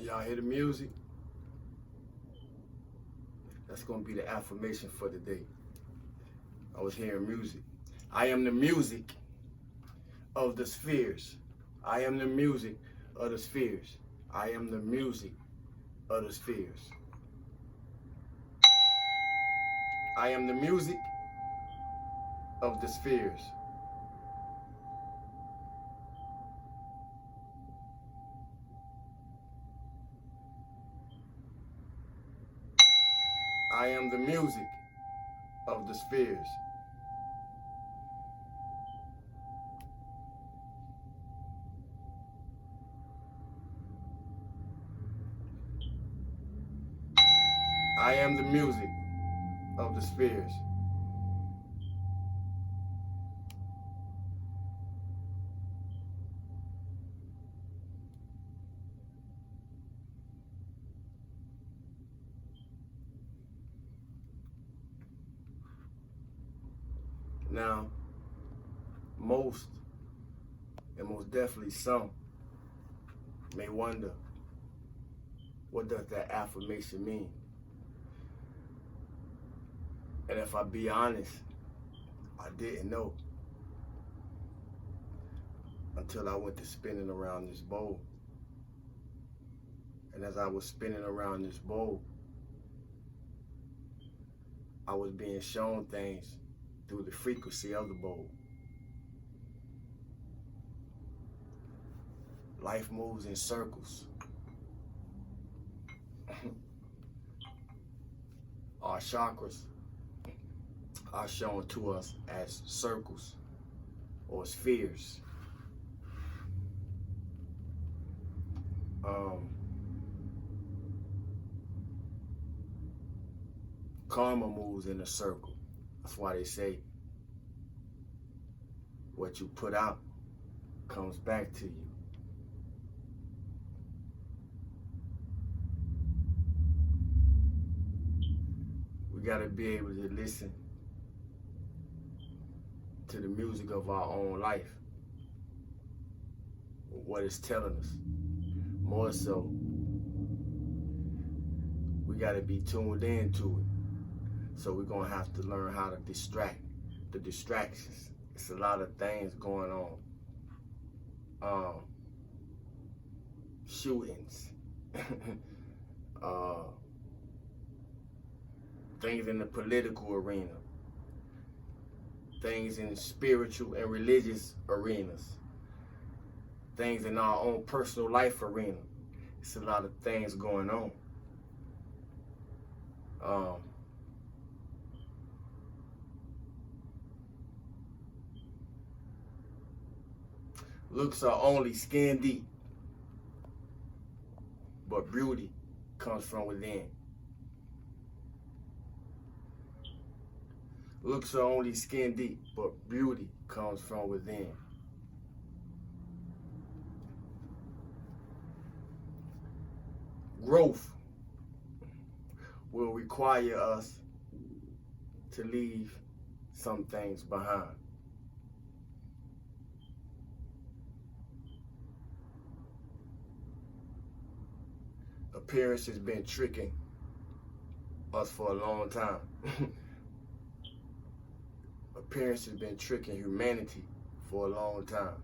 Y'all hear the music? That's going to be the affirmation for the day. I was hearing music. I am the music of the spheres. I am the music of the spheres. I am the music of the spheres. I am the music of the spheres. I am the music of the spheres. I am the music of the spheres. Now, most definitely some may wonder, what does that affirmation mean? And if I be honest, I didn't know until I went to spinning around this bowl. And as I was spinning around this bowl, I was being shown things through the frequency of the bowl. Life moves in circles. Our chakras are shown to us as circles or spheres. Karma moves in a circle. That's why they say what you put out comes back to you. We got to be able to listen to the music of our own life, what it's telling us. More so, we got to be tuned into it. So we're going to have to learn how to distract the distractions. It's a lot of things going on. Shootings. Things in the political arena. Things in spiritual and religious arenas. Things in our own personal life arena. It's a lot of things going on. Looks are only skin deep, but beauty comes from within. Looks are only skin deep, but beauty comes from within. Growth will require us to leave some things behind. Appearance has been tricking us for a long time. Appearance has been tricking humanity for a long time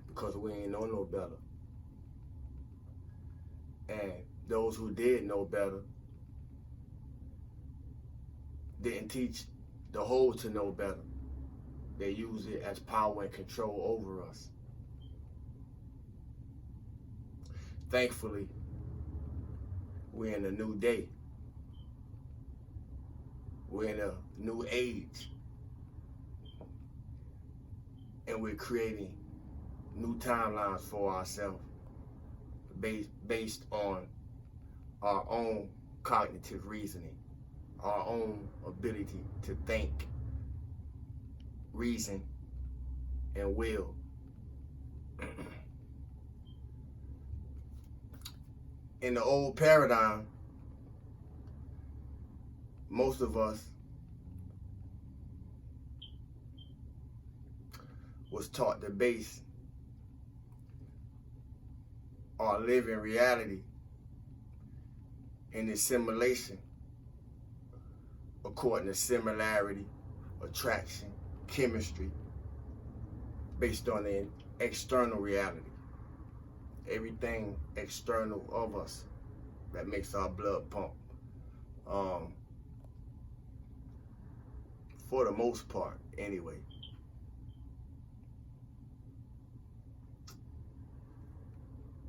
because we ain't know no better. And those who did know better didn't teach the whole to know better. They used it as power and control over us. Thankfully, we're in a new day. We're in a new age. And we're creating new timelines for ourselves based on our own cognitive reasoning, our own ability to think, reason, and will. In the old paradigm, most of us was taught to base our living reality in assimilation according to similarity, attraction, chemistry, based on the external reality. Everything external of us that makes our blood pump. For the most part, anyway.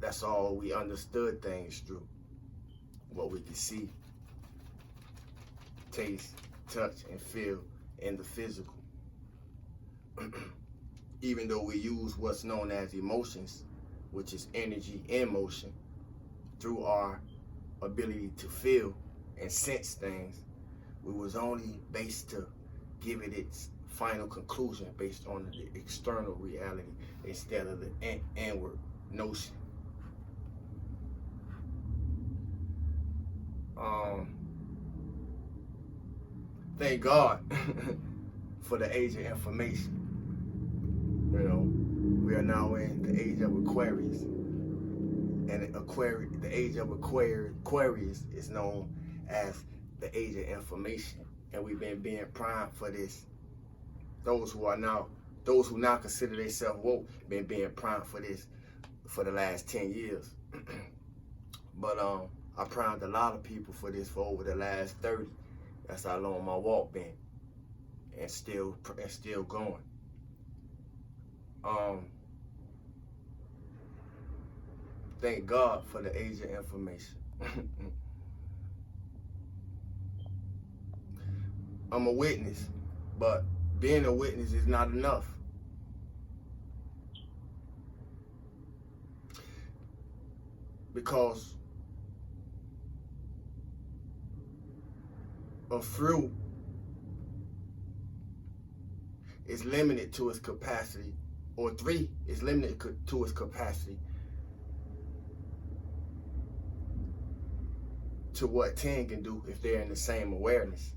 That's all we understood things through. What we could see, taste, touch, and feel in the physical. Even though we use what's known as emotions, which is energy in motion, through our ability to feel and sense things, we was only based to give it its final conclusion based on the external reality instead of the inward notion. Thank God for the age of information. You know, we are now in the age of Aquarius, and the age of Aquarius is known as the age of information, and we've been being primed for this. Those who now consider themselves woke, been being primed for this for the last 10 years. But I primed a lot of people for this for over the last 30. That's how long my walk been, and still going. Thank God for the age of information. I'm a witness, but being a witness is not enough. Because a fruit is limited to its capacity, or 3 is limited to its capacity to what 10 can do if they're in the same awareness.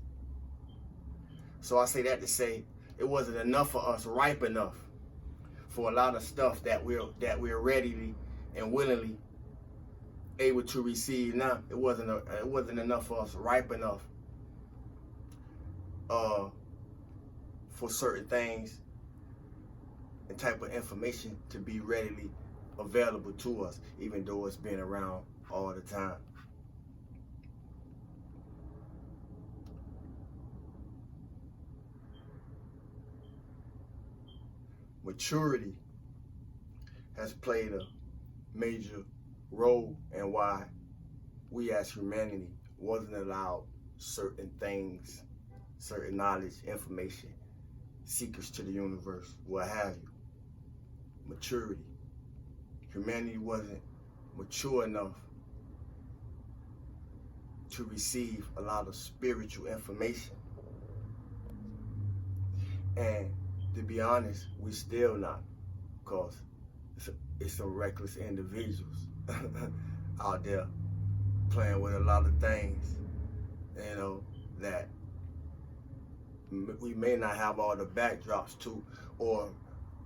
So I say that to say it wasn't enough for us ripe enough for a lot of stuff that we're readily and willingly able to receive now. It wasn't enough for us ripe enough for certain things and type of information to be readily available to us, even though it's been around all the time. Maturity has played a major role in why we as humanity wasn't allowed certain things, certain knowledge, information, secrets to the universe, what have you. Maturity. Humanity wasn't mature enough to receive a lot of spiritual information. And to be honest, we still not, because it's some reckless individuals out there playing with a lot of things, you know, that we may not have all the backdrops to, or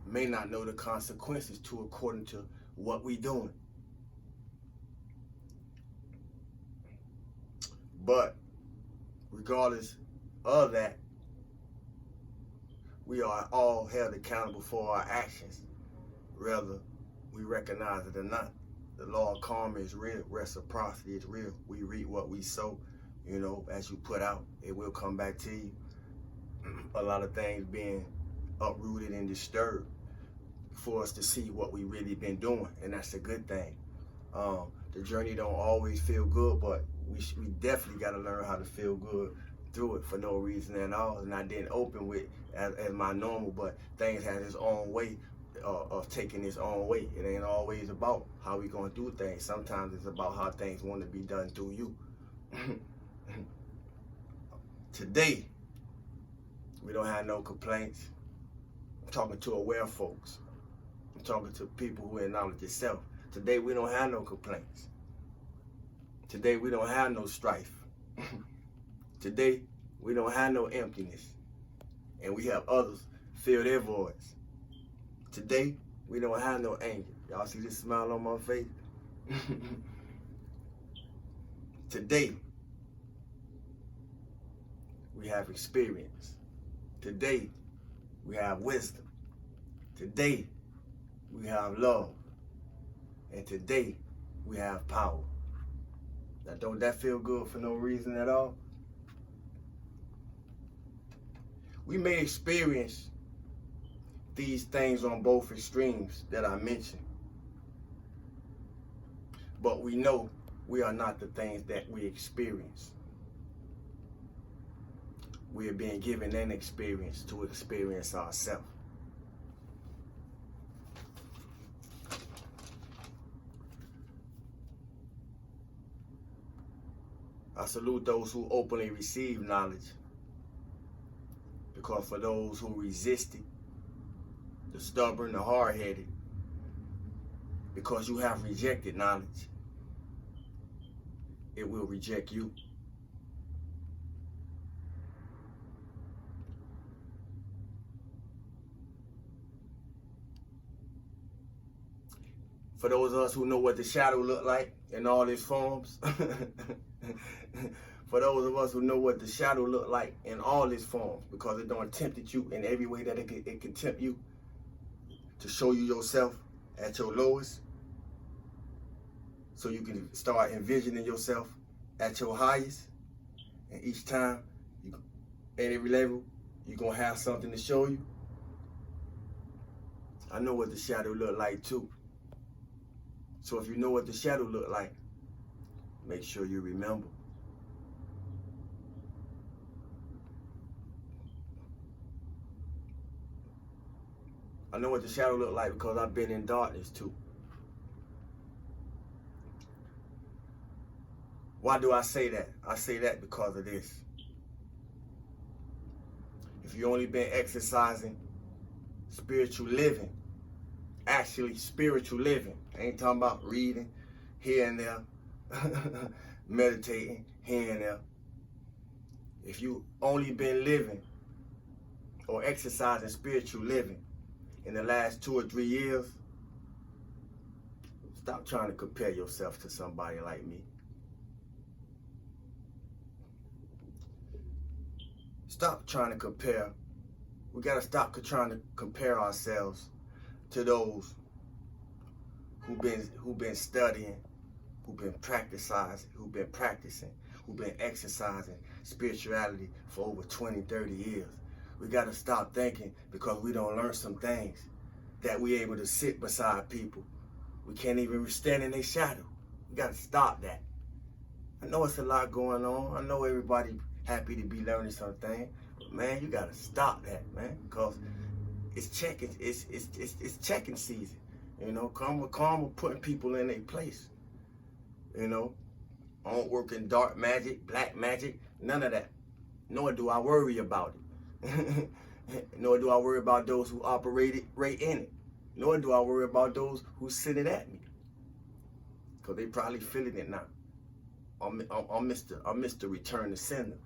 may not know the consequences to, according to what we doing. But regardless of that, we are all held accountable for our actions, whether we recognize it or not. The law of karma is real. Reciprocity is real. We reap what we sow. You know, as you put out, it will come back to you. A lot of things being uprooted and disturbed for us to see what we really been doing, and that's a good thing. The journey don't always feel good, but we definitely got to learn how to feel good through it for no reason at all. And I didn't open with as my normal, but things have its own way of taking its own way. It ain't always about how we gonna do things. Sometimes it's about how things want to be done through you. Today, we don't have no complaints. I'm talking to aware folks. I'm talking to people who acknowledge itself. Today, we don't have no complaints. Today, we don't have no strife. Today, we don't have no emptiness. And we have others fill their voids. Today, we don't have no anger. Y'all see this smile on my face? Today, we have experience. Today, we have wisdom. Today, we have love. And today, we have power. Now, don't that feel good for no reason at all? We may experience these things on both extremes that I mentioned, but we know we are not the things that we experience. We are being given an experience to experience ourselves. I salute those who openly receive knowledge, because for those who resist it, the stubborn, the hard-headed, because you have rejected knowledge, it will reject you. For those of us who know what the shadow look like in all its forms, for those of us who know what the shadow look like in all its forms, because it don't tempt at you in every way that it can tempt you to show you yourself at your lowest, so you can start envisioning yourself at your highest. And each time, at every level, you're going to have something to show you. I know what the shadow look like too. So if you know what the shadow look like, make sure you remember. I know what the shadow look like because I've been in darkness too. Why do I say that? I say that because of this. If you only been exercising spiritual living, actually spiritual living, I ain't talking about reading here and there, meditating here and there. If you only been living or exercising spiritual living in the last 2 or 3 years, stop trying to compare yourself to somebody like me. Stop trying to compare. We gotta stop trying to compare ourselves to those who've been studying, who've been practicing, who've been exercising spirituality for over 20, 30 years. We gotta stop thinking because we don't learn some things that we able to sit beside people. We can't even stand in their shadow. We gotta stop that. I know it's a lot going on. I know everybody happy to be learning something, but man, you gotta stop that, man, because it's checking season. You know, karma putting people in their place. You know, I don't work in dark magic, black magic, none of that. Nor do I worry about it. Nor do I worry about those who operate right in it. Nor do I worry about those who send it at me, because they probably feeling it now. I'm Mr. Return to Sender.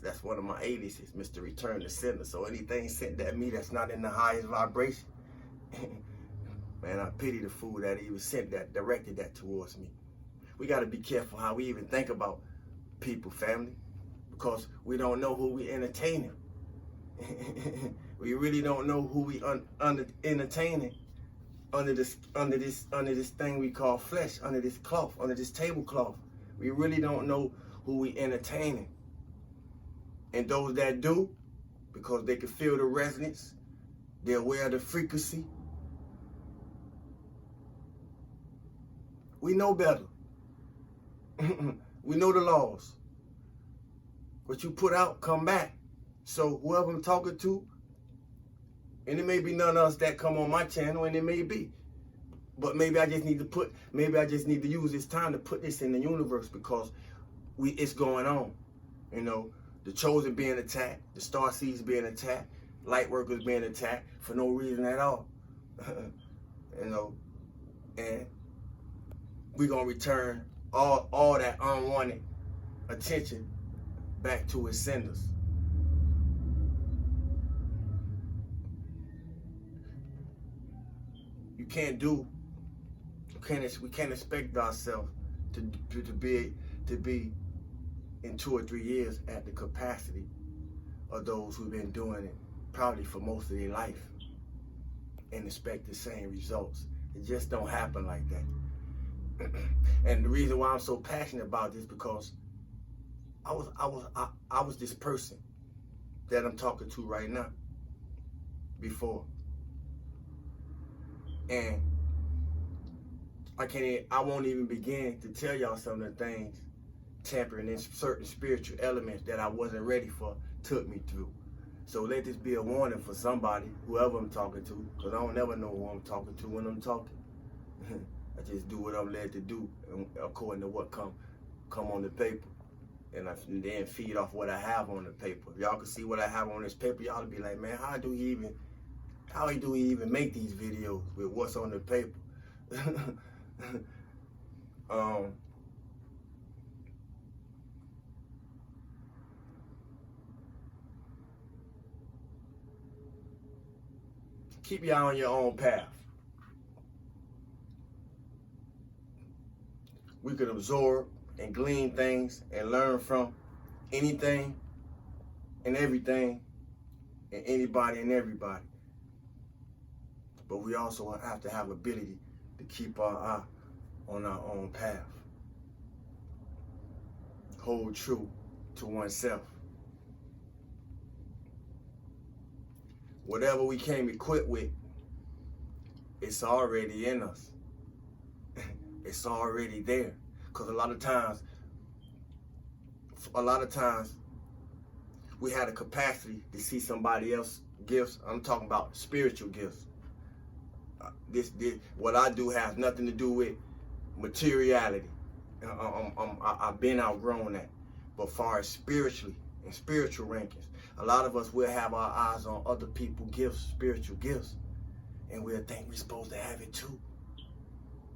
That's one of my aliases, Mr. Return to Sender. So anything sent at me that's not in the highest vibration, man, I pity the fool that even sent that, directed that towards me. We got to be careful how we even think about people, family, because we don't know who we entertaining. We really don't know who we entertaining under this thing we call flesh, under this cloth, under this tablecloth. We really don't know who we entertaining. And those that do, because they can feel the resonance, they're aware of the frequency. We know better. We know the laws. What you put out, come back. So whoever I'm talking to, and it may be none of us that come on my channel, and it may be. But maybe I just need to use this time to put this in the universe, because it's going on. You know, the chosen being attacked, the star seeds being attacked, light workers being attacked for no reason at all. You know, and we're gonna return all that unwanted attention back to its senders. We can't expect ourselves to to be in 2 or 3 years at the capacity of those who've been doing it probably for most of their life and expect the same results. It just don't happen like that. And the reason why I'm so passionate about this because I was this person that I'm talking to right now before. And I won't even begin to tell y'all some of the things tampering in certain spiritual elements that I wasn't ready for took me through. So let this be a warning for somebody, whoever I'm talking to, because I don't never know who I'm talking to when I'm talking. I just do what I'm led to do according to what come on the paper. And I then feed off what I have on the paper. If y'all can see what I have on this paper, y'all be like, man, how do he even make these videos with what's on the paper? Keep y'all on your own path. We could absorb and glean things and learn from anything and everything and anybody and everybody. But we also have to have ability to keep our eye on our own path. Hold true to oneself. Whatever we came equipped with, it's already in us. It's already there. Because a lot of times, we had a capacity to see somebody else's gifts. I'm talking about spiritual gifts. What I do has nothing to do with materiality. I've been outgrown that. But far as spiritually and spiritual rankings, a lot of us will have our eyes on other people's gifts, spiritual gifts, and we'll think we're supposed to have it too.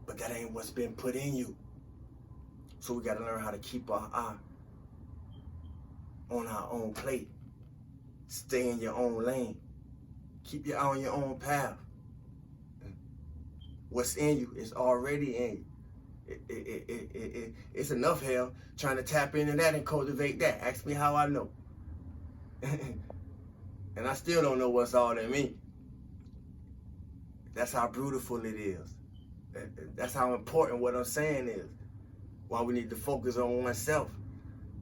But that ain't what's been put in you. So we got to learn how to keep our eye on our own plate. Stay in your own lane. Keep your eye on your own path. What's in you is already in you. It's enough hell trying to tap into that and cultivate that. Ask me how I know. And I still don't know what's all in me. That's how beautiful it is. That's how important what I'm saying is. Why we need to focus on oneself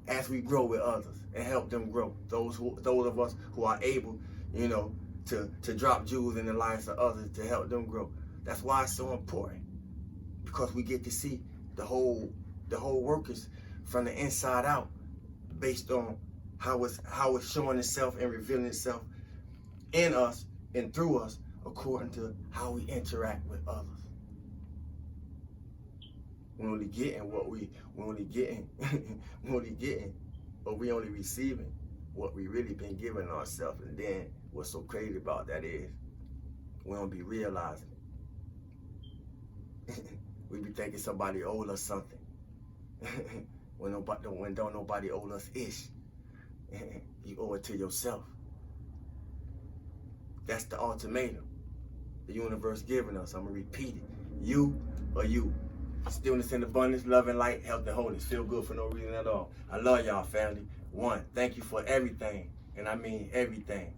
as we grow with others and help them grow. Those of us who are able, to drop jewels in the lives of others to help them grow. That's why it's so important, because we get to see the whole workers from the inside out, based on how it's showing itself and revealing itself in us and through us, according to how we interact with others. We're only getting what we're only getting, but we only receiving what we really been giving ourselves. And then what's so crazy about that is we don't be realizing it. We be thinking somebody owed us something when don't nobody owe us ish. You owe it to yourself. That's the ultimatum the universe giving us. I'm gonna repeat it. You or you. Stillness and abundance, love and light, health and wholeness. Feel good for no reason at all. I love y'all, family. One, thank you for everything. And I mean everything.